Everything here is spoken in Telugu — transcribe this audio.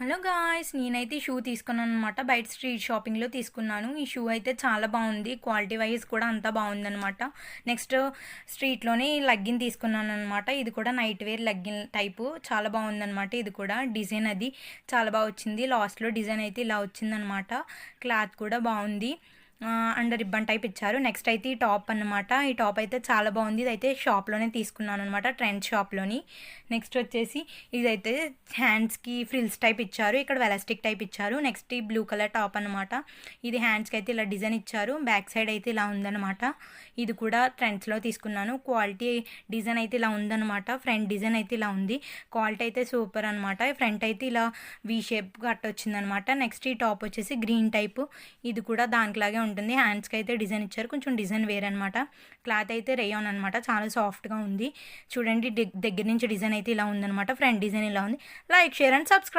Hello guys! నేనైతే ఈ షూ తీసుకున్నాననమాట. బయట స్ట్రీట్ షాపింగ్‌లో తీసుకున్నాను. ఈ షూ అయితే చాలా బావుంది. క్వాలిటీ వైస్ కూడా అంతా బావుందనమాట. Next స్ట్రీట్‌లోనే legging తీసుకున్నాననమాట. ఇది కూడా నైట్ వేర్ లెగ్గిన్ టైపు. చాలా బావుందనమాట ఇది కూడా. డిజైన్ అది చాలా బా వచ్చింది. లాస్ట్‌లో డిజైన్ అయితే ఇలా వచ్చిందనమాట. క్లాత్ కూడా బావుంది. అండ్ రిబ్బన్ టైప్ ఇచ్చారు. నెక్స్ట్ అయితే ఈ టాప్ అనమాట. ఈ టాప్ అయితే చాలా బావుంది. ఇదైతే షాప్‌లోనే తీసుకున్నాననమాట. ట్రెండ్స్ షాప్‌లోని. నెక్స్ట్ వచ్చేసి ఇదైతే హ్యాండ్స్‌కి ఫ్రిల్స్ టైప్ ఇచ్చారు. ఇక్కడ ఎలాస్టిక్ టైప్ ఇచ్చారు. నెక్స్ట్ ఈ బ్లూ కలర్ టాప్ అనమాట. ఇది హ్యాండ్స్‌కి అయితే ఇలా డిజైన్ ఇచ్చారు. బ్యాక్ సైడ్ అయితే ఇలా ఉందనమాట. ఇది కూడా ట్రెండ్స్‌లో తీసుకున్నాను. క్వాలిటీ డిజైన్ అయితే ఇలా ఉందనమాట. ఫ్రంట్ డిజైన్ అయితే ఇలా ఉంది. క్వాలిటీ అయితే సూపర్ అనమాట. ఫ్రంట్ అయితే ఇలా వి షేప్ కట్ వచ్చిందనమాట. నెక్స్ట్ ఈ టాప్ వచ్చేసి గ్రీన్ టైపు. ఇది కూడా దానికిలాగే ఉంటుంది. హ్యాండ్స్‌కి అయితే డిజైన్ ఇచ్చారు. కొంచెం డిజైన్ వేరే అనమాట. క్లాత్ అయితే రేయాన్ అనమాట. చాలా సాఫ్ట్‌గా ఉంది. చూడండి దగ్గర నుంచి డిజైన్ అయితే ఇలా ఉందనమాట. ఫ్రంట్ డిజైన్ ఇలా ఉంది. Like, share and subscribe.